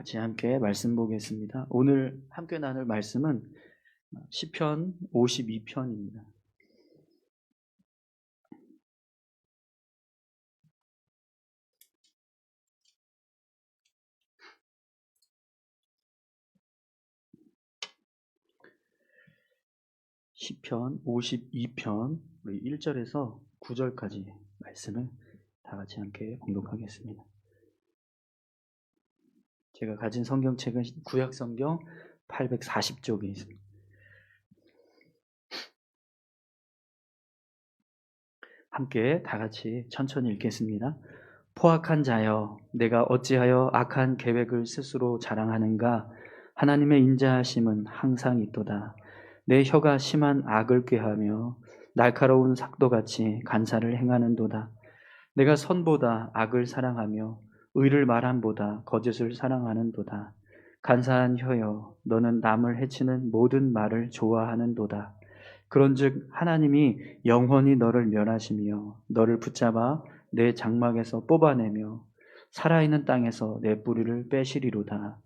같이 함께 말씀 보겠습니다. 오늘 함께 나눌 말씀은 시편 52편입니다. 시편 52편 우리 1절에서 9절까지 말씀을 다 같이 함께 봉독하겠습니다. 제가 가진 성경책은 구약 성경 840쪽에 있습니다. 함께 다 같이 천천히 읽겠습니다. 포악한 자여, 내가 어찌하여 악한 계획을 스스로 자랑하는가? 하나님의 인자하심은 항상 있도다. 내 혀가 심한 악을 꾀하며 날카로운 삭도같이 간사를 행하는도다. 내가 선보다 악을 사랑하며 의를 말함보다 거짓을 사랑하는도다. 간사한 혀여, 너는 남을 해치는 모든 말을 좋아하는도다. 그런즉 하나님이 영원히 너를 멸하시며 너를 붙잡아 내 장막에서 뽑아내며 살아있는 땅에서 내 뿌리를 빼시리로다.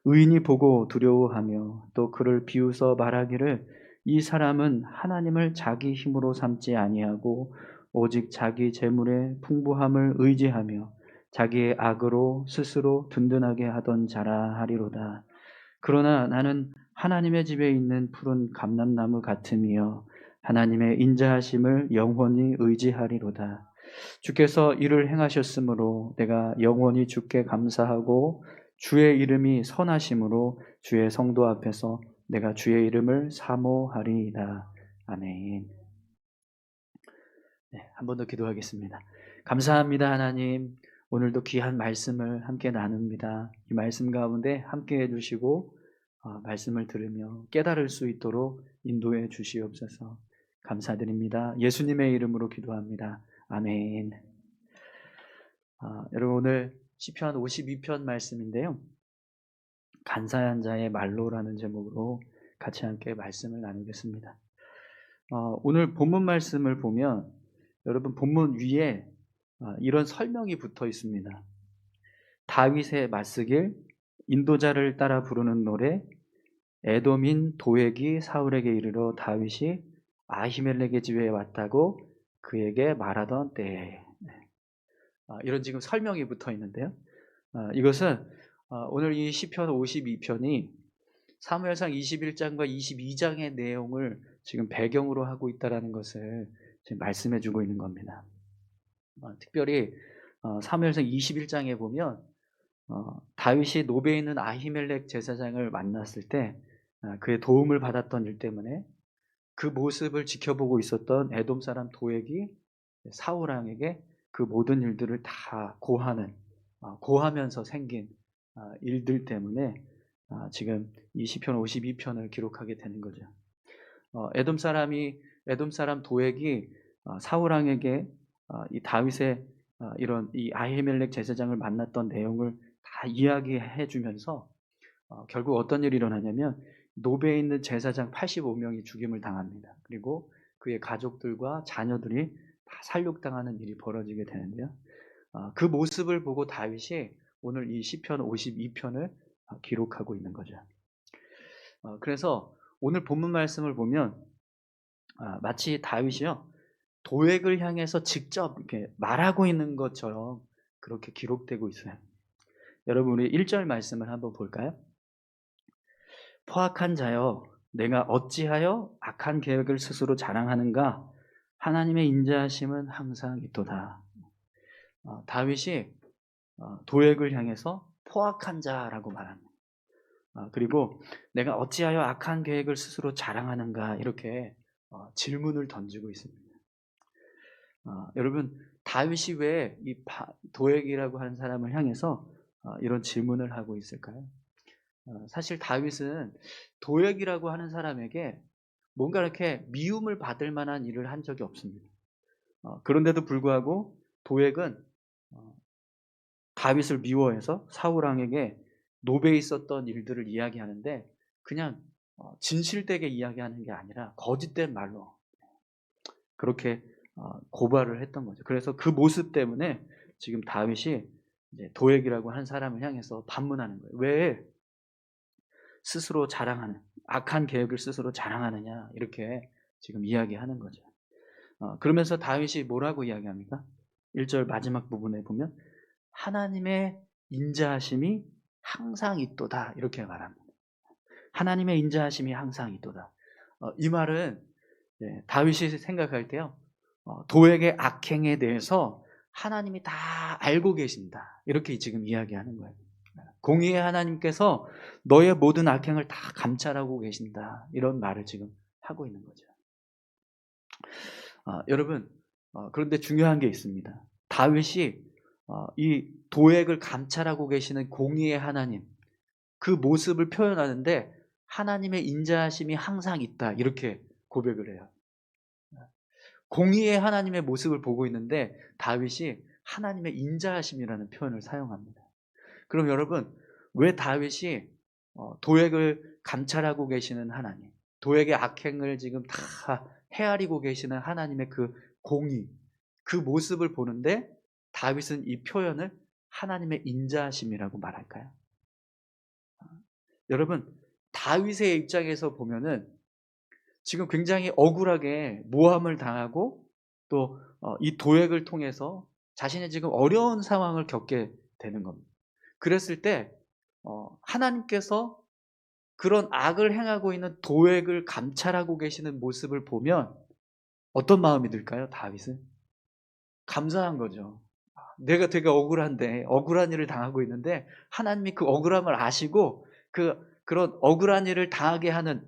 의인이 보고 두려워하며 또 그를 비웃어 말하기를 이 사람은 하나님을 자기 힘으로 삼지 아니하고 오직 자기 재물의 풍부함을 의지하며 자기의 악으로 스스로 든든하게 하던 자라 하리로다. 그러나 나는 하나님의 집에 있는 푸른 감람나무 같으며 하나님의 인자하심을 영원히 의지하리로다. 주께서 이를 행하셨으므로 내가 영원히 주께 감사하고 주의 이름이 선하심으로 주의 성도 앞에서 내가 주의 이름을 사모하리이다. 아멘. 네, 한 번 더 기도하겠습니다. 감사합니다, 하나님. 오늘도 귀한 말씀을 함께 나눕니다. 이 말씀 가운데 함께 해주시고 말씀을 들으며 깨달을 수 있도록 인도해 주시옵소서. 감사드립니다. 예수님의 이름으로 기도합니다. 아멘. 여러분 오늘 시편 52편 말씀인데요. 간사한 자의 말로라는 제목으로 같이 함께 말씀을 나누겠습니다. 오늘 본문 말씀을 보면 여러분 본문 위에 이런 설명이 붙어 있습니다. 다윗의 맞쓰길, 인도자를 따라 부르는 노래, 에돔인 도액이 사울에게 이르러 다윗이 아히멜렉의 집에 왔다고 그에게 말하던 때에 이런 지금 설명이 붙어 있는데요. 이것은 오늘 이 시편 52편이 사무엘상 21장과 22장의 내용을 지금 배경으로 하고 있다는 것을 지금 말씀해 주고 있는 겁니다. 특별히 사무엘상 21장에 보면 다윗이 노베에 있는 아히멜렉 제사장을 만났을 때 그의 도움을 받았던 일 때문에 그 모습을 지켜보고 있었던 에돔 사람 도액이 사울 왕에게 그 모든 일들을 다 고하면서 생긴 일들 때문에 지금 이 시편 52편을 기록하게 되는 거죠. 에돔 사람 도액이 사울 왕에게 이 다윗의 이런 이 아히멜렉 제사장을 만났던 내용을 다 이야기해 주면서 결국 어떤 일이 일어나냐면 노베에 있는 제사장 85명이 죽임을 당합니다. 그리고 그의 가족들과 자녀들이 다 살육당하는 일이 벌어지게 되는데요. 그 모습을 보고 다윗이 오늘 이 시편 52편을 기록하고 있는 거죠. 그래서 오늘 본문 말씀을 보면 마치 다윗이요 도액을 향해서 직접 이렇게 말하고 있는 것처럼 그렇게 기록되고 있어요. 여러분 우리 1절 말씀을 한번 볼까요? 포악한 자여, 내가 어찌하여 악한 계획을 스스로 자랑하는가? 하나님의 인자하심은 항상 있도다. 다윗이 도액을 향해서 포악한 자라고 말합니다. 그리고 내가 어찌하여 악한 계획을 스스로 자랑하는가? 이렇게 질문을 던지고 있습니다. 여러분 다윗이 왜 이 도액이라고 하는 사람을 향해서 이런 질문을 하고 있을까요? 사실 다윗은 도액이라고 하는 사람에게 뭔가 이렇게 미움을 받을 만한 일을 한 적이 없습니다. 그런데도 불구하고 도액은 다윗을 미워해서 사울 왕에게 노베에 있었던 일들을 이야기하는데 그냥 진실되게 이야기하는 게 아니라 거짓된 말로 그렇게 고발을 했던 거죠. 그래서 그 모습 때문에 지금 다윗이 이제 도액이라고 한 사람을 향해서 반문하는 거예요. 왜 스스로 자랑하는, 악한 계획을 스스로 자랑하느냐, 이렇게 지금 이야기하는 거죠. 그러면서 다윗이 뭐라고 이야기합니까? 1절 마지막 부분에 보면 하나님의 인자하심이 항상 있도다, 이렇게 말합니다. 하나님의 인자하심이 항상 있도다. 이 말은 다윗이 생각할 때요, 도액의 악행에 대해서 하나님이 다 알고 계신다, 이렇게 지금 이야기하는 거예요. 공의의 하나님께서 너의 모든 악행을 다 감찰하고 계신다, 이런 말을 지금 하고 있는 거죠. 여러분, 그런데 중요한 게 있습니다. 다윗이 이 도액을 감찰하고 계시는 공의의 하나님, 그 모습을 표현하는데 하나님의 인자하심이 항상 있다, 이렇게 고백을 해요. 공의의 하나님의 모습을 보고 있는데 다윗이 하나님의 인자하심이라는 표현을 사용합니다. 그럼 여러분, 왜 다윗이 도액을 감찰하고 계시는 하나님, 도액의 악행을 지금 다 헤아리고 계시는 하나님의 그 공의, 그 모습을 보는데 다윗은 이 표현을 하나님의 인자하심이라고 말할까요? 여러분, 다윗의 입장에서 보면은 지금 굉장히 억울하게 모함을 당하고 또 이 도액을 통해서 자신의 지금 어려운 상황을 겪게 되는 겁니다. 그랬을 때 하나님께서 그런 악을 행하고 있는 도액을 감찰하고 계시는 모습을 보면 어떤 마음이 들까요? 다윗은 감사한 거죠. 내가 되게 억울한데, 억울한 일을 당하고 있는데 하나님이 그 억울함을 아시고 그런 억울한 일을 당하게 하는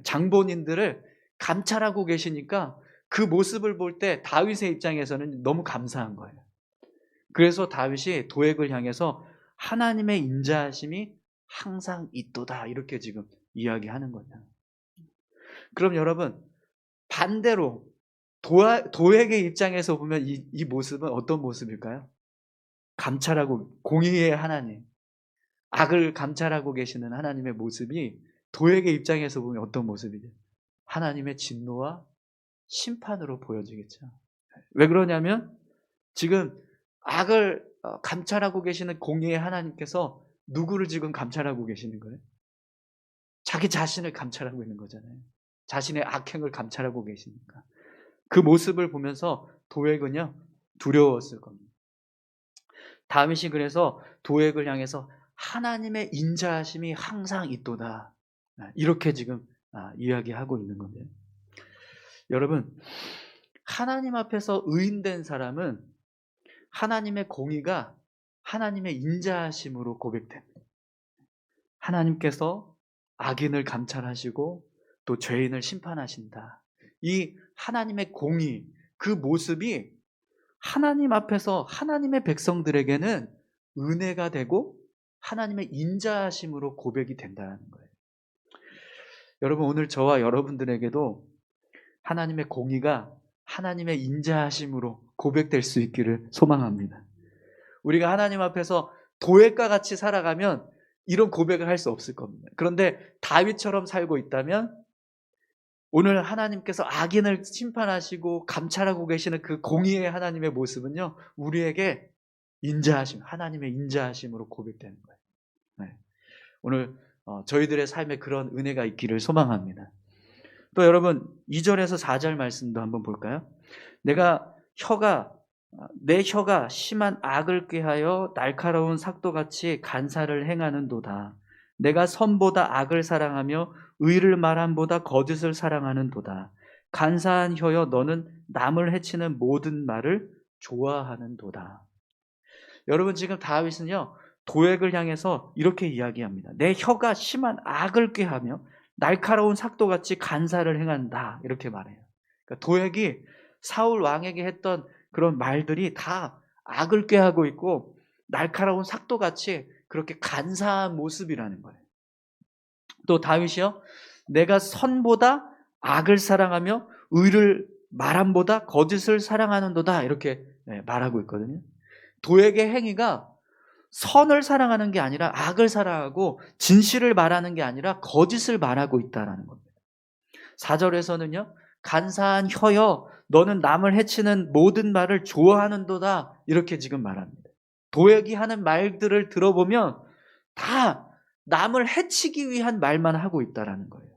장본인들을 감찰하고 계시니까 그 모습을 볼 때 다윗의 입장에서는 너무 감사한 거예요. 그래서 다윗이 도액을 향해서 하나님의 인자하심이 항상 있도다, 이렇게 지금 이야기하는 거죠. 그럼 여러분, 반대로 도액의 입장에서 보면 이 모습은 어떤 모습일까요? 감찰하고, 공의의 하나님, 악을 감찰하고 계시는 하나님의 모습이 도액의 입장에서 보면 어떤 모습이죠? 하나님의 진노와 심판으로 보여지겠죠. 왜 그러냐면 지금 악을 감찰하고 계시는 공의의 하나님께서 누구를 지금 감찰하고 계시는 거예요? 자기 자신을 감찰하고 있는 거잖아요. 자신의 악행을 감찰하고 계시니까. 그 모습을 보면서 도액은요, 두려웠을 겁니다. 다윗이 그래서 도액을 향해서 하나님의 인자하심이 항상 있도다, 이렇게 지금 이야기하고 있는 건데요. 여러분, 하나님 앞에서 의인된 사람은 하나님의 공의가 하나님의 인자하심으로 고백됩니다. 하나님께서 악인을 감찰하시고 또 죄인을 심판하신다. 이 하나님의 공의, 그 모습이 하나님 앞에서 하나님의 백성들에게는 은혜가 되고 하나님의 인자하심으로 고백이 된다는 거예요. 여러분, 오늘 저와 여러분들에게도 하나님의 공의가 하나님의 인자하심으로 고백될 수 있기를 소망합니다. 우리가 하나님 앞에서 도액과 같이 살아가면 이런 고백을 할 수 없을 겁니다. 그런데 다윗처럼 살고 있다면 오늘 하나님께서 악인을 심판하시고 감찰하고 계시는 그 공의의 하나님의 모습은요, 우리에게 인자하심, 하나님의 인자하심으로 고백되는 거예요. 네. 오늘 저희들의 삶에 그런 은혜가 있기를 소망합니다. 또 여러분, 2절에서 4절 말씀도 한번 볼까요? 내 혀가 심한 악을 꾀하여 날카로운 삭도같이 간사를 행하는도다. 내가 선보다 악을 사랑하며 의를 말함보다 거짓을 사랑하는도다. 간사한 혀여, 너는 남을 해치는 모든 말을 좋아하는도다. 여러분, 지금 다윗은요, 도액을 향해서 이렇게 이야기합니다. 내 혀가 심한 악을 꾀하며 날카로운 삭도같이 간사를 행한다, 이렇게 말해요. 그러니까 도액이 사울 왕에게 했던 그런 말들이 다 악을 꾀하고 있고 날카로운 삭도같이 그렇게 간사한 모습이라는 거예요. 또 다윗이요, 내가 선보다 악을 사랑하며 의를 말함보다 거짓을 사랑하는도다, 이렇게 말하고 있거든요. 도액의 행위가 선을 사랑하는 게 아니라 악을 사랑하고 진실을 말하는 게 아니라 거짓을 말하고 있다는 겁니다. 4절에서는요, 간사한 혀여, 너는 남을 해치는 모든 말을 좋아하는도다, 이렇게 지금 말합니다. 도액이 하는 말들을 들어보면 다 남을 해치기 위한 말만 하고 있다라는 거예요.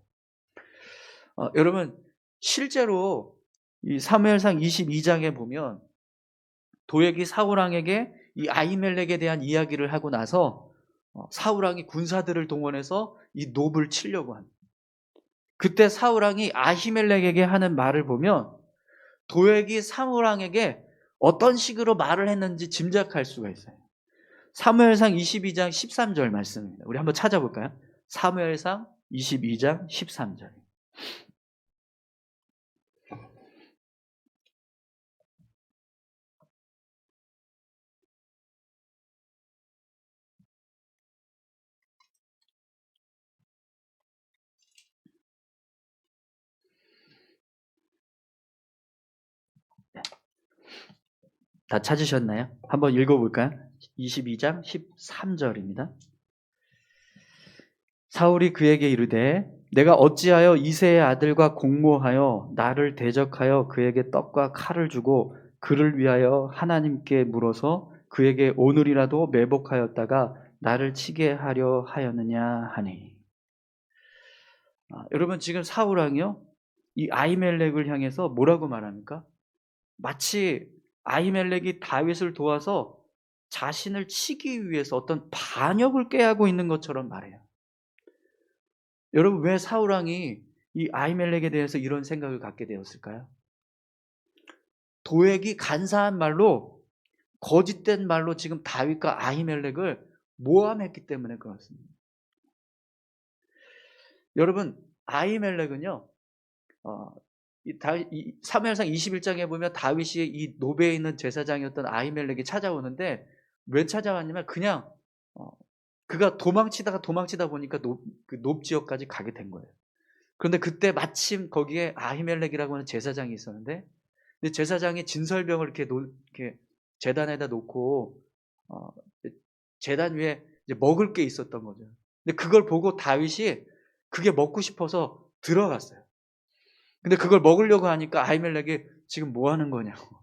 여러분 실제로 이 사무엘상 22장에 보면 도액이 사울왕에게 이 아히멜렉에 대한 이야기를 하고 나서 사울왕이 군사들을 동원해서 이 놉을 치려고 합니다. 그때 사울왕이 아히멜렉에게 하는 말을 보면 도액이 사울왕에게 어떤 식으로 말을 했는지 짐작할 수가 있어요. 사무엘상 22장 13절 말씀입니다. 우리 한번 찾아볼까요? 사무엘상 22장 13절. 다 찾으셨나요? 한번 읽어볼까요? 22장 13절입니다. 사울이 그에게 이르되 내가 어찌하여 이새의 아들과 공모하여 나를 대적하여 그에게 떡과 칼을 주고 그를 위하여 하나님께 물어서 그에게 오늘이라도 매복하였다가 나를 치게 하려 하였느냐 하니. 여러분 지금 사울왕이요 이 아히멜렉을 향해서 뭐라고 말합니까? 마치 아히멜렉이 다윗을 도와서 자신을 치기 위해서 어떤 반역을 꾀하고 있는 것처럼 말해요. 여러분 왜 사울왕이 이 아히멜렉에 대해서 이런 생각을 갖게 되었을까요? 도액이 간사한 말로 거짓된 말로 지금 다윗과 아히멜렉을 모함했기 때문에 그렇습니다. 여러분 아히멜렉은요 이 사무엘상 21장에 보면 다윗이 이 노베에 있는 제사장이었던 아히멜렉이 찾아오는데 왜 찾아왔냐면 그냥 그가 도망치다 보니까 놉 지역까지 가게 된 거예요. 그런데 그때 마침 거기에 아히멜렉이라고 하는 제사장이 있었는데 근데 제사장이 진설병을 이렇게 제단에다 놓고 제단 위에 이제 먹을 게 있었던 거죠. 근데 그걸 보고 다윗이 그게 먹고 싶어서 들어갔어요. 근데 그걸 먹으려고 하니까 아히멜렉이 지금 뭐 하는 거냐고.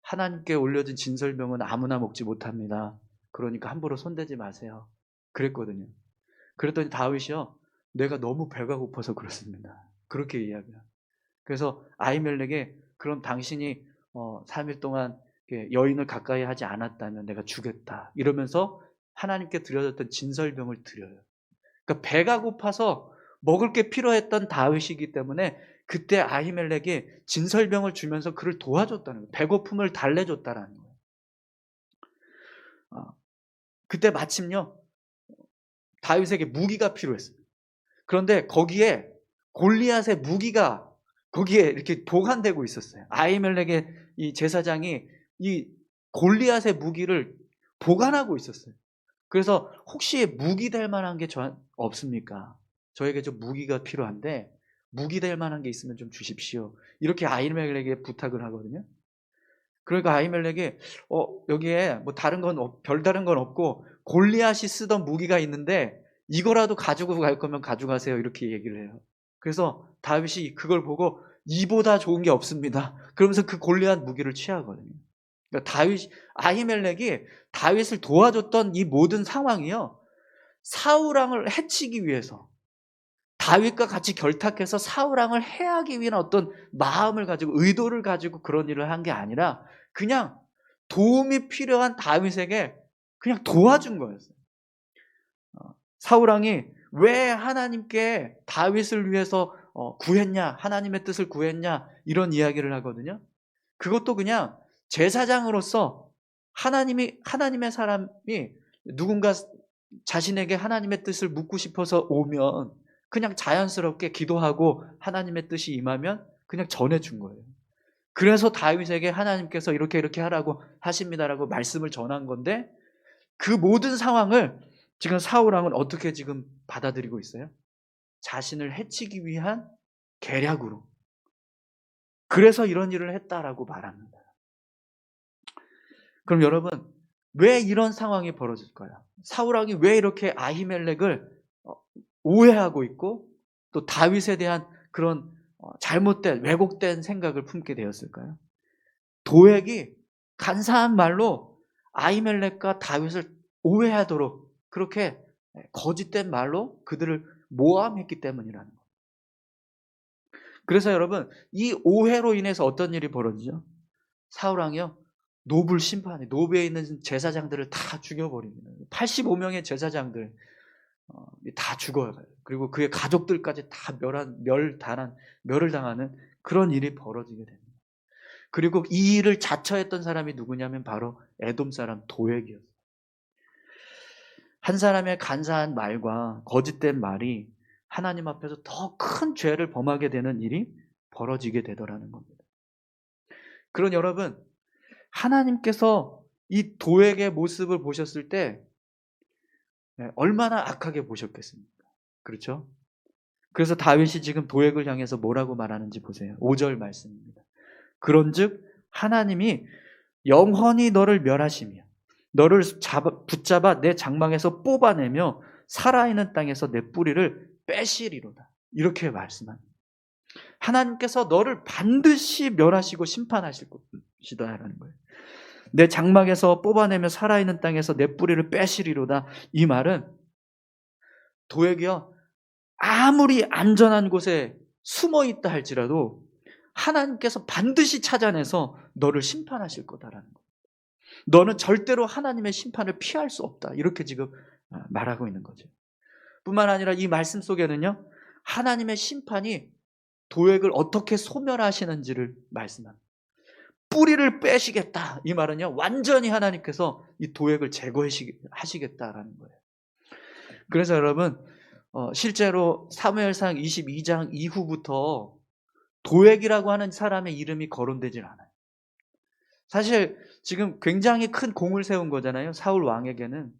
하나님께 올려진 진설병은 아무나 먹지 못합니다. 그러니까 함부로 손대지 마세요. 그랬거든요. 그랬더니 다윗이요. 내가 너무 배가 고파서 그렇습니다. 그렇게 이야기해요. 그래서 아히멜렉이 그럼 당신이 3일 동안 여인을 가까이 하지 않았다면 내가 주겠다. 이러면서 하나님께 드려졌던 진설병을 드려요. 그러니까 배가 고파서 먹을 게 필요했던 다윗이기 때문에 그때 아히멜렉이 진설병을 주면서 그를 도와줬다는 거예요. 배고픔을 달래줬다는 거예요. 그때 마침요 다윗에게 무기가 필요했어요. 그런데 거기에 골리앗의 무기가 거기에 이렇게 보관되고 있었어요. 아히멜렉의 이 제사장이 이 골리앗의 무기를 보관하고 있었어요. 그래서 혹시 무기 될 만한 게 없습니까? 저에게 좀 무기가 필요한데 무기 될 만한 게 있으면 좀 주십시오. 이렇게 아히멜렉에게 부탁을 하거든요. 그러니까 아히멜렉이 여기에 뭐 별다른 건 없고 골리앗이 쓰던 무기가 있는데 이거라도 가지고 갈 거면 가져가세요. 이렇게 얘기를 해요. 그래서 다윗이 그걸 보고 이보다 좋은 게 없습니다. 그러면서 그 골리앗 무기를 취하거든요. 그러니까 아히멜렉이 다윗을 도와줬던 이 모든 상황이요. 사울왕을 해치기 위해서 다윗과 같이 결탁해서 사울왕을 해하기 위한 어떤 마음을 가지고 의도를 가지고 그런 일을 한 게 아니라 그냥 도움이 필요한 다윗에게 그냥 도와준 거였어요. 사울왕이 왜 하나님께 다윗을 위해서 구했냐, 하나님의 뜻을 구했냐 이런 이야기를 하거든요. 그것도 그냥 제사장으로서 하나님의 사람이 누군가 자신에게 하나님의 뜻을 묻고 싶어서 오면 그냥 자연스럽게 기도하고 하나님의 뜻이 임하면 그냥 전해준 거예요. 그래서 다윗에게 하나님께서 이렇게 하라고 하십니다라고 말씀을 전한 건데 그 모든 상황을 지금 사울왕은 어떻게 지금 받아들이고 있어요? 자신을 해치기 위한 계략으로. 그래서 이런 일을 했다라고 말합니다. 그럼 여러분 왜 이런 상황이 벌어질까요? 사울왕이 왜 이렇게 아히멜렉을 오해하고 있고 또 다윗에 대한 그런 잘못된 왜곡된 생각을 품게 되었을까요? 도액이 간사한 말로 아히멜렉과 다윗을 오해하도록 그렇게 거짓된 말로 그들을 모함했기 때문이라는 거예요. 그래서 여러분, 이 오해로 인해서 어떤 일이 벌어지죠? 사울 왕이요, 노블 심판이, 노비에 있는 제사장들을 다 죽여버립니다. 85명의 제사장들 다 죽어요. 그리고 그의 가족들까지 다 멸을 당하는 그런 일이 벌어지게 됩니다. 그리고 이 일을 자처했던 사람이 누구냐면 바로 에돔 사람 도액이었어요. 한 사람의 간사한 말과 거짓된 말이 하나님 앞에서 더 큰 죄를 범하게 되는 일이 벌어지게 되더라는 겁니다. 그런 여러분, 하나님께서 이 도액의 모습을 보셨을 때 얼마나 악하게 보셨겠습니까? 그렇죠? 그래서 다윗이 지금 도액을 향해서 뭐라고 말하는지 보세요. 5절 말씀입니다. 그런즉 하나님이 영원히 너를 멸하시며 너를 붙잡아 내 장막에서 뽑아내며 살아있는 땅에서 내 뿌리를 빼시리로다. 이렇게 말씀합니다. 하나님께서 너를 반드시 멸하시고 심판하실 것이다라는 거예요. 내 장막에서 뽑아내며 살아있는 땅에서 내 뿌리를 빼시리로다. 이 말은 도액이요, 아무리 안전한 곳에 숨어 있다 할지라도 하나님께서 반드시 찾아내서 너를 심판하실 거다라는 거예요. 너는 절대로 하나님의 심판을 피할 수 없다. 이렇게 지금 말하고 있는 거죠. 뿐만 아니라 이 말씀 속에는요, 하나님의 심판이 도액을 어떻게 소멸하시는지를 말씀합니다. 뿌리를 빼시겠다. 이 말은요, 완전히 하나님께서 이 도액을 제거하시겠다라는 거예요. 그래서 여러분, 실제로 사무엘상 22장 이후부터 도액이라고 하는 사람의 이름이 거론되질 않아요. 사실 지금 굉장히 큰 공을 세운 거잖아요. 사울 왕에게는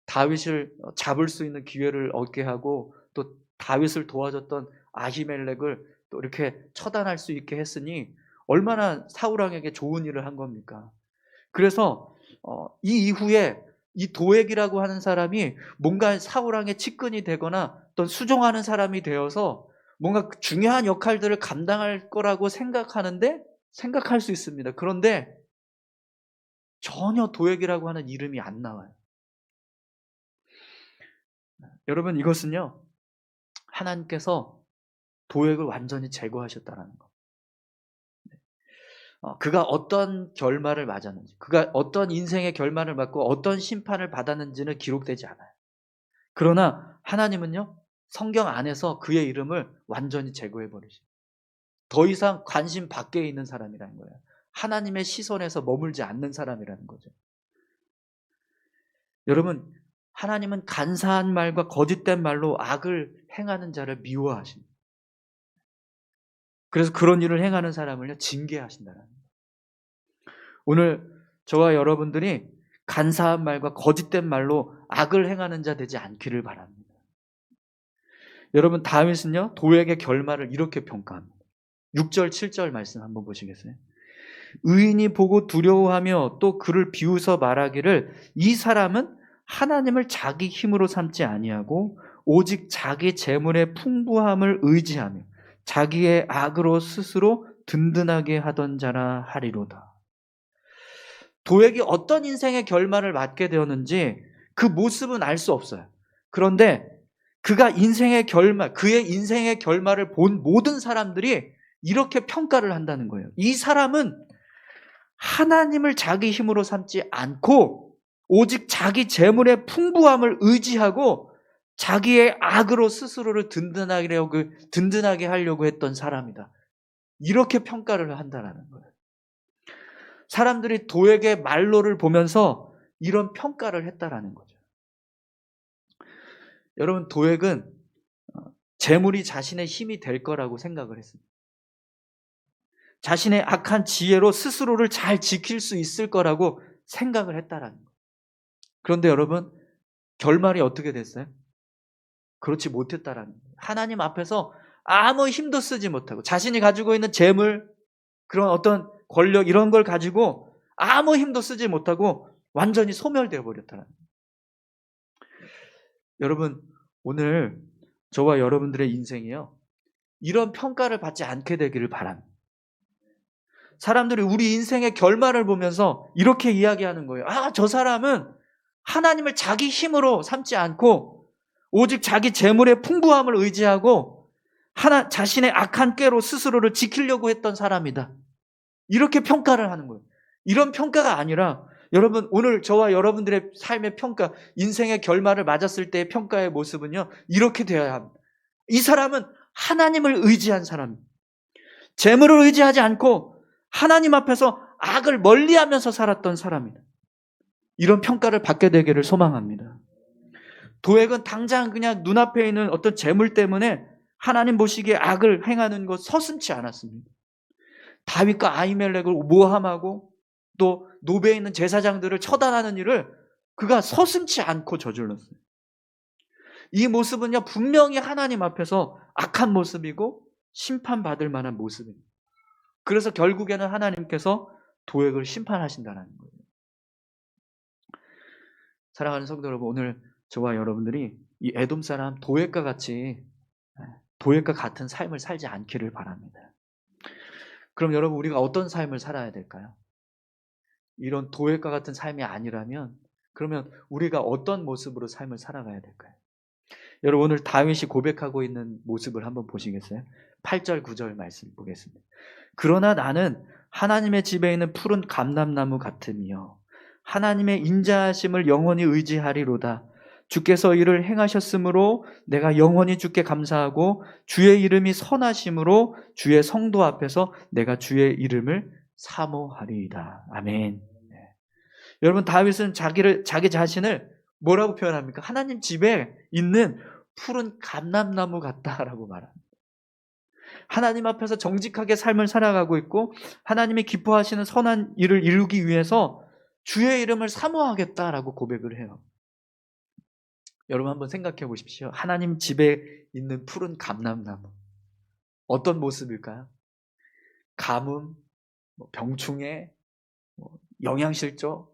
다윗을 잡을 수 있는 기회를 얻게 하고 또 다윗을 도와줬던 아히멜렉을 또 이렇게 처단할 수 있게 했으니 얼마나 사울 왕에게 좋은 일을 한 겁니까? 그래서 이 이후에 이 도액이라고 하는 사람이 뭔가 사울 왕의 측근이 되거나 또 수종하는 사람이 되어서 뭔가 중요한 역할들을 감당할 거라고 생각할 수 있습니다. 그런데 전혀 도액이라고 하는 이름이 안 나와요. 여러분, 이것은요, 하나님께서 도액을 완전히 제거하셨다는 거. 그가 어떤 결말을 맞았는지, 그가 어떤 인생의 결말을 맞고 어떤 심판을 받았는지는 기록되지 않아요. 그러나 하나님은요, 성경 안에서 그의 이름을 완전히 제거해버리시고 더 이상 관심 밖에 있는 사람이라는 거예요. 하나님의 시선에서 머물지 않는 사람이라는 거죠. 여러분, 하나님은 간사한 말과 거짓된 말로 악을 행하는 자를 미워하십니다. 그래서 그런 일을 행하는 사람을요, 징계하신다는 거예요. 오늘 저와 여러분들이 간사한 말과 거짓된 말로 악을 행하는 자 되지 않기를 바랍니다. 여러분, 다윗은요, 도액의 결말을 이렇게 평가합니다. 6절, 7절 말씀 한번 보시겠어요? 의인이 보고 두려워하며 또 그를 비웃어 말하기를 이 사람은 하나님을 자기 힘으로 삼지 아니하고 오직 자기 재물의 풍부함을 의지하며 자기의 악으로 스스로 든든하게 하던 자라 하리로다. 도액이 어떤 인생의 결말을 맞게 되었는지 그 모습은 알 수 없어요. 그런데 그의 인생의 결말을 본 모든 사람들이 이렇게 평가를 한다는 거예요. 이 사람은 하나님을 자기 힘으로 삼지 않고 오직 자기 재물의 풍부함을 의지하고 자기의 악으로 스스로를 든든하게 하려고 했던 사람이다. 이렇게 평가를 한다는 거예요. 사람들이 도액의 말로를 보면서 이런 평가를 했다라는 거죠. 여러분, 도액은 재물이 자신의 힘이 될 거라고 생각을 했습니다. 자신의 악한 지혜로 스스로를 잘 지킬 수 있을 거라고 생각을 했다라는 거예요. 그런데 여러분, 결말이 어떻게 됐어요? 그렇지 못했다라는 거예요. 하나님 앞에서 아무 힘도 쓰지 못하고 자신이 가지고 있는 재물, 그런 어떤 권력 이런 걸 가지고 아무 힘도 쓰지 못하고 완전히 소멸되어 버렸다는 거예요. 여러분, 오늘 저와 여러분들의 인생이요, 이런 평가를 받지 않게 되기를 바랍니다. 사람들이 우리 인생의 결말을 보면서 이렇게 이야기하는 거예요. 아, 저 사람은 하나님을 자기 힘으로 삼지 않고 오직 자기 재물의 풍부함을 의지하고 자신의 악한 꾀로 스스로를 지키려고 했던 사람이다. 이렇게 평가를 하는 거예요. 이런 평가가 아니라 여러분, 오늘 저와 여러분들의 삶의 평가, 인생의 결말을 맞았을 때의 평가의 모습은요, 이렇게 되어야 합니다. 이 사람은 하나님을 의지한 사람입니다. 재물을 의지하지 않고 하나님 앞에서 악을 멀리하면서 살았던 사람이다. 이런 평가를 받게 되기를 소망합니다. 도액은 당장 그냥 눈앞에 있는 어떤 재물 때문에 하나님 보시기에 악을 행하는 것 서슴지 않았습니다. 다윗과 아히멜렉을 모함하고 또 노베에 있는 제사장들을 처단하는 일을 그가 서슴지 않고 저질렀어요. 이 모습은요, 분명히 하나님 앞에서 악한 모습이고 심판받을 만한 모습입니다. 그래서 결국에는 하나님께서 도액을 심판하신다는 거예요. 사랑하는 성도 여러분, 오늘 저와 여러분들이 이 에돔 사람 도액과 같은 삶을 살지 않기를 바랍니다. 그럼 여러분, 우리가 어떤 삶을 살아야 될까요? 이런 도액과 같은 삶이 아니라면 그러면 우리가 어떤 모습으로 삶을 살아가야 될까요? 여러분, 오늘 다윗이 고백하고 있는 모습을 한번 보시겠어요? 8절 9절 말씀 보겠습니다. 그러나 나는 하나님의 집에 있는 푸른 감람나무 같으며 하나님의 인자하심을 영원히 의지하리로다. 주께서 이를 행하셨으므로 내가 영원히 주께 감사하고 주의 이름이 선하심으로 주의 성도 앞에서 내가 주의 이름을 사모하리이다. 아멘. 네. 여러분, 다윗은 자기 자신을 뭐라고 표현합니까? 하나님 집에 있는 푸른 감람나무 같다라고 말합니다. 하나님 앞에서 정직하게 삶을 살아가고 있고 하나님이 기뻐하시는 선한 일을 이루기 위해서 주의 이름을 사모하겠다라고 고백을 해요. 여러분 한번 생각해 보십시오. 하나님 집에 있는 푸른 감람나무. 어떤 모습일까요? 가뭄, 병충해, 영양실조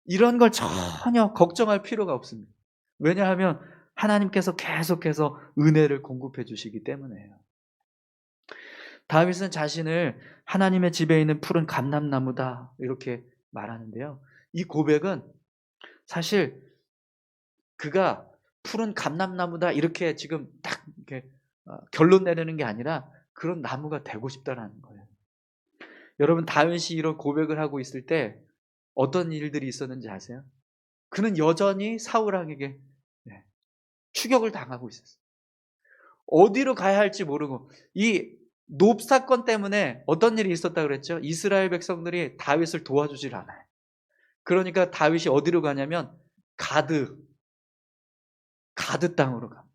이런 걸 전혀 걱정할 필요가 없습니다. 왜냐하면 하나님께서 계속해서 은혜를 공급해 주시기 때문에요. 다윗은 자신을 하나님의 집에 있는 푸른 감람나무다 이렇게 말하는데요. 이 고백은 사실 그가 푸른 감람나무다 이렇게 지금 딱 이렇게 결론 내리는 게 아니라 그런 나무가 되고 싶다라는 거예요. 여러분, 다윗이 이런 고백을 하고 있을 때 어떤 일들이 있었는지 아세요? 그는 여전히 사울왕에게 추격을 당하고 있었어요. 어디로 가야 할지 모르고 이 놉 사건 때문에 어떤 일이 있었다 그랬죠? 이스라엘 백성들이 다윗을 도와주질 않아요. 그러니까 다윗이 어디로 가냐면 가드 땅으로 갑니다.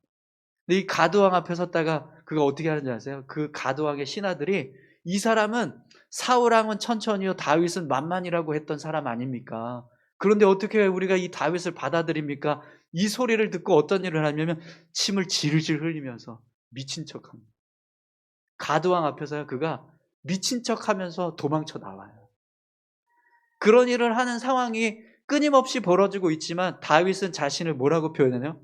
근데 이 가드 왕 앞에 섰다가 그가 어떻게 하는지 아세요? 그 가드 왕의 신하들이 이 사람은 사울 왕은 천천히요 다윗은 만만이라고 했던 사람 아닙니까? 그런데 어떻게 우리가 이 다윗을 받아들입니까? 이 소리를 듣고 어떤 일을 하냐면 침을 질질 흘리면서 미친 척합니다. 가드왕 앞에서 그가 미친 척하면서 도망쳐 나와요. 그런 일을 하는 상황이 끊임없이 벌어지고 있지만 다윗은 자신을 뭐라고 표현해요?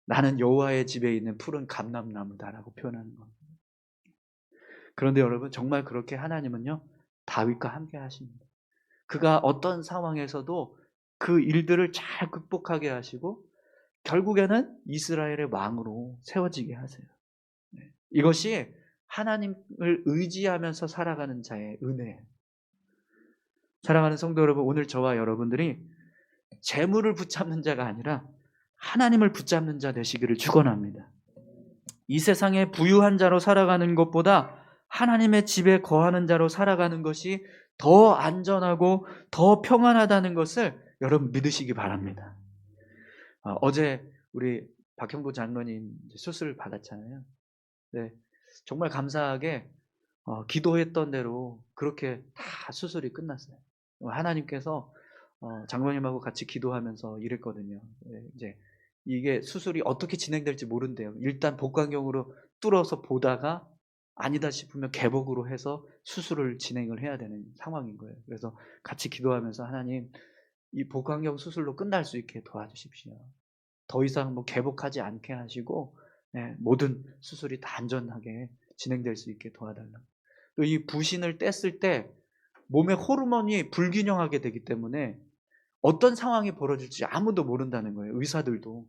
나는 여호와의 집에 있는 푸른 감람나무다라고 표현하는 겁니다. 그런데 여러분, 정말 그렇게 하나님은요 다윗과 함께 하십니다. 그가 어떤 상황에서도 그 일들을 잘 극복하게 하시고 결국에는 이스라엘의 왕으로 세워지게 하세요. 이것이 하나님을 의지하면서 살아가는 자의 은혜예요. 사랑하는 성도 여러분, 오늘 저와 여러분들이 재물을 붙잡는 자가 아니라 하나님을 붙잡는 자 되시기를 축원합니다. 이 세상에 부유한 자로 살아가는 것보다 하나님의 집에 거하는 자로 살아가는 것이 더 안전하고 더 평안하다는 것을 여러분 믿으시기 바랍니다. 어제 우리 박형보 장로님 수술 받았잖아요. 네, 정말 감사하게 기도했던 대로 그렇게 다 수술이 끝났어요. 하나님께서 장로님하고 같이 기도하면서 이랬거든요. 네, 이제 이게 수술이 어떻게 진행될지 모른대요. 일단 복강경으로 뚫어서 보다가 아니다 싶으면 개복으로 해서 수술을 진행을 해야 되는 상황인 거예요. 그래서 같이 기도하면서 하나님, 이 복강경 수술로 끝날 수 있게 도와주십시오. 더 이상 개복하지 않게 하시고 모든 수술이 다 안전하게 진행될 수 있게 도와달라. 또 이 부신을 뗐을 때 몸의 호르몬이 불균형하게 되기 때문에 어떤 상황이 벌어질지 아무도 모른다는 거예요. 의사들도.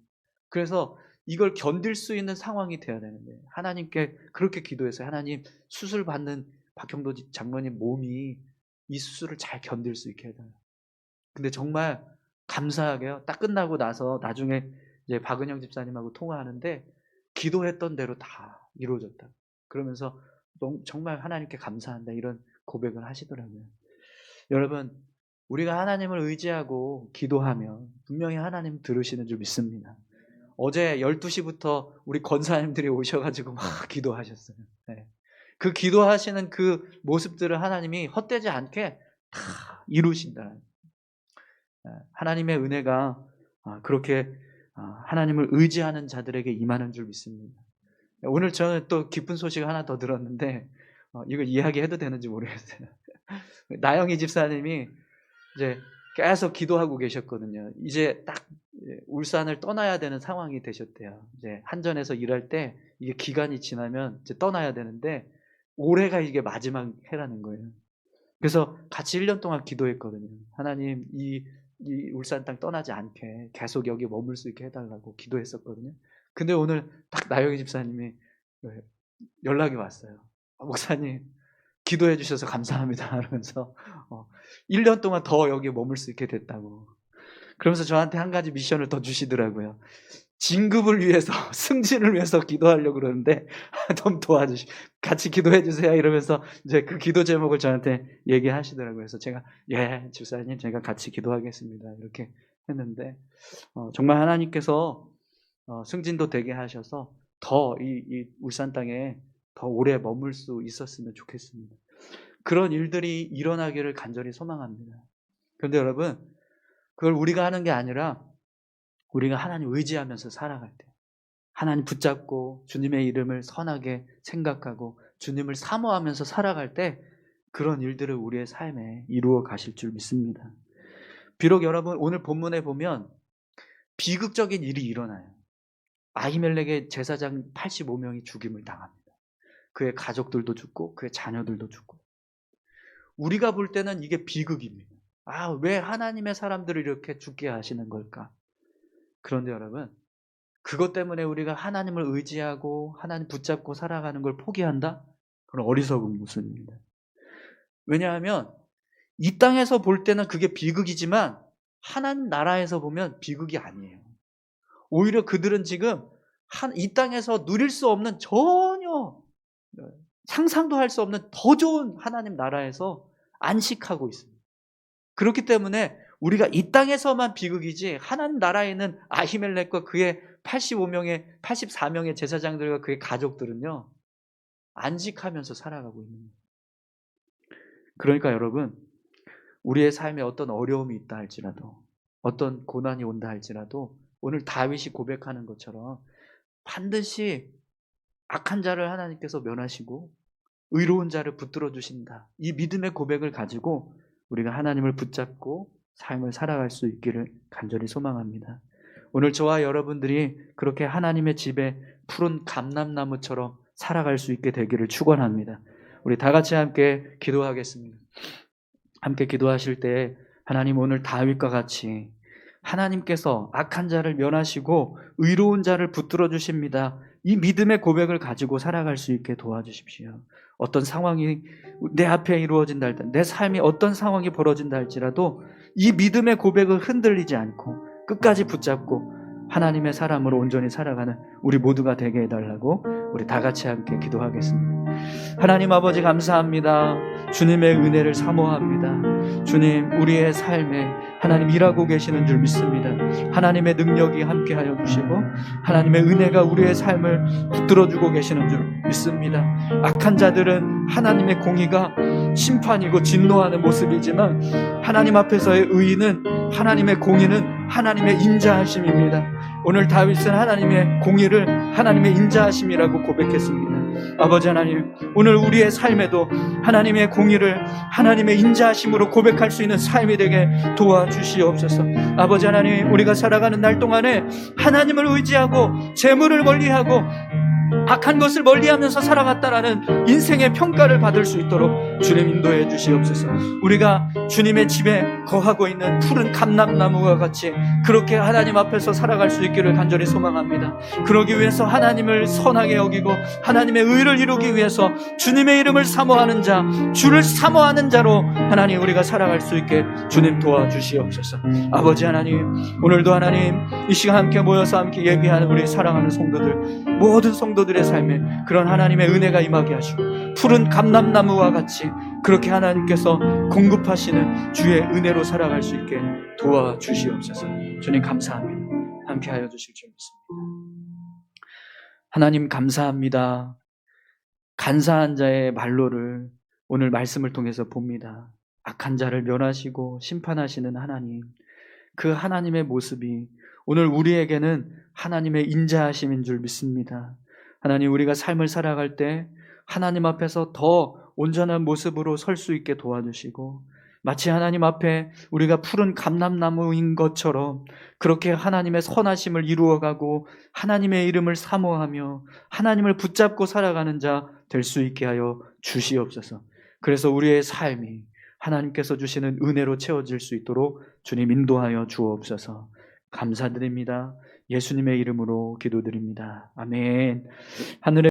그래서 이걸 견딜 수 있는 상황이 돼야 되는 거예요. 하나님께 그렇게 기도해서 하나님 수술 받는 박형도 장로님 몸이 이 수술을 잘 견딜 수 있게 해달라고. 근데 정말 감사하게요. 딱 끝나고 나서 나중에 이제 박은영 집사님하고 통화하는데 기도했던 대로 다 이루어졌다. 그러면서 정말 하나님께 감사한다 이런 고백을 하시더라고요. 여러분, 우리가 하나님을 의지하고 기도하면 분명히 하나님 들으시는 줄 믿습니다. 어제 12시부터 우리 권사님들이 오셔가지고 막 기도하셨어요. 네. 그 기도하시는 그 모습들을 하나님이 헛되지 않게 다 이루신다. 하나님의 은혜가 그렇게 하나님을 의지하는 자들에게 임하는 줄 믿습니다. 오늘 저는 또 기쁜 소식 하나 더 들었는데 이걸 이야기해도 되는지 모르겠어요. 나영희 집사님이 이제 계속 기도하고 계셨거든요. 이제 딱 울산을 떠나야 되는 상황이 되셨대요. 이제 한전에서 일할 때 이게 기간이 지나면 이제 떠나야 되는데 올해가 이게 마지막 해라는 거예요. 그래서 같이 1년 동안 기도했거든요. 하나님 이 울산 땅 떠나지 않게 계속 여기 머물 수 있게 해달라고 기도했었거든요. 근데 오늘 딱 나영희 집사님이 연락이 왔어요. 목사님 기도해 주셔서 감사합니다 하면서 1년 동안 더 여기 머물 수 있게 됐다고. 그러면서 저한테 한 가지 미션을 더 주시더라고요. 진급을 위해서, 승진을 위해서 기도하려고 그러는데 좀 같이 기도해 주세요 이러면서 이제 그 기도 제목을 저한테 얘기하시더라고요. 그래서 제가 집사님 제가 같이 기도하겠습니다 이렇게 했는데 정말 하나님께서 승진도 되게 하셔서 더 이 울산 땅에 더 오래 머물 수 있었으면 좋겠습니다. 그런 일들이 일어나기를 간절히 소망합니다. 그런데 여러분, 그걸 우리가 하는 게 아니라 우리가 하나님 의지하면서 살아갈 때, 하나님 붙잡고 주님의 이름을 선하게 생각하고 주님을 사모하면서 살아갈 때 그런 일들을 우리의 삶에 이루어 가실 줄 믿습니다. 비록 여러분 오늘 본문에 보면 비극적인 일이 일어나요. 아히멜렉의 제사장 85명이 죽임을 당합니다. 그의 가족들도 죽고 그의 자녀들도 죽고. 우리가 볼 때는 이게 비극입니다. 왜 하나님의 사람들을 이렇게 죽게 하시는 걸까? 그런데 여러분, 그것 때문에 우리가 하나님을 의지하고 하나님 붙잡고 살아가는 걸 포기한다? 그건 어리석은 모습입니다. 왜냐하면 이 땅에서 볼 때는 그게 비극이지만 하나님 나라에서 보면 비극이 아니에요. 오히려 그들은 지금 이 땅에서 누릴 수 없는 전혀 상상도 할 수 없는 더 좋은 하나님 나라에서 안식하고 있습니다. 그렇기 때문에 우리가 이 땅에서만 비극이지 하나님 나라에 있는 아히멜렉과 그의 84명의 제사장들과 그의 가족들은요 안식하면서 살아가고 있는 거예요. 그러니까 여러분, 우리의 삶에 어떤 어려움이 있다 할지라도 어떤 고난이 온다 할지라도 오늘 다윗이 고백하는 것처럼 반드시 악한 자를 하나님께서 면하시고 의로운 자를 붙들어 주신다. 이 믿음의 고백을 가지고 우리가 하나님을 붙잡고 삶을 살아갈 수 있기를 간절히 소망합니다. 오늘 저와 여러분들이 그렇게 하나님의 집에 푸른 감람나무처럼 살아갈 수 있게 되기를 축원합니다. 우리 다 같이 함께 기도하겠습니다. 함께 기도하실 때 하나님 오늘 다윗과 같이 하나님께서 악한 자를 면하시고 의로운 자를 붙들어 주십니다. 이 믿음의 고백을 가지고 살아갈 수 있게 도와주십시오. 어떤 상황이 내 앞에 이루어진다 할 때, 내 삶이 어떤 상황이 벌어진다 할지라도 이 믿음의 고백을 흔들리지 않고 끝까지 붙잡고 하나님의 사람으로 온전히 살아가는 우리 모두가 되게 해달라고 우리 다 같이 함께 기도하겠습니다. 하나님 아버지 감사합니다. 주님의 은혜를 사모합니다. 주님, 우리의 삶에 하나님 일하고 계시는 줄 믿습니다. 하나님의 능력이 함께하여 주시고 하나님의 은혜가 우리의 삶을 붙들어주고 계시는 줄 믿습니다. 악한 자들은 하나님의 공의가 심판이고 진노하는 모습이지만 하나님 앞에서의 의의는, 하나님의 공의는 하나님의 인자하심입니다. 오늘 다윗은 하나님의 공의를 하나님의 인자하심이라고 고백했습니다. 아버지 하나님, 오늘 우리의 삶에도 하나님의 공의를 하나님의 인자하심으로 고백할 수 있는 삶이 되게 도와주시옵소서. 아버지 하나님, 우리가 살아가는 날 동안에 하나님을 의지하고 재물을 멀리하고 악한 것을 멀리하면서 살아갔다라는 인생의 평가를 받을 수 있도록 주님 인도해 주시옵소서. 우리가 주님의 집에 거하고 있는 푸른 감람나무와 같이 그렇게 하나님 앞에서 살아갈 수 있기를 간절히 소망합니다. 그러기 위해서 하나님을 선하게 여기고 하나님의 의를 이루기 위해서 주님의 이름을 사모하는 자, 주를 사모하는 자로 하나님 우리가 살아갈 수 있게 주님 도와주시옵소서. 아버지 하나님, 오늘도 하나님 이 시간 함께 모여서 함께 예비하는 우리 사랑하는 성도들, 모든 성도들의 삶에 그런 하나님의 은혜가 임하게 하시고 푸른 감람나무와 같이 그렇게 하나님께서 공급하시는 주의 은혜로 살아갈 수 있게 도와주시옵소서. 주님 감사합니다. 함께하여 주실 줄 믿습니다. 하나님 감사합니다. 간사한 자의 말로를 오늘 말씀을 통해서 봅니다. 악한 자를 멸하시고 심판하시는 하나님, 그 하나님의 모습이 오늘 우리에게는 하나님의 인자하심인 줄 믿습니다. 하나님, 우리가 삶을 살아갈 때 하나님 앞에서 더 온전한 모습으로 설 수 있게 도와주시고 마치 하나님 앞에 우리가 푸른 감람나무인 것처럼 그렇게 하나님의 선하심을 이루어가고 하나님의 이름을 사모하며 하나님을 붙잡고 살아가는 자 될 수 있게 하여 주시옵소서. 그래서 우리의 삶이 하나님께서 주시는 은혜로 채워질 수 있도록 주님 인도하여 주옵소서. 감사드립니다. 예수님의 이름으로 기도드립니다. 아멘. 하늘의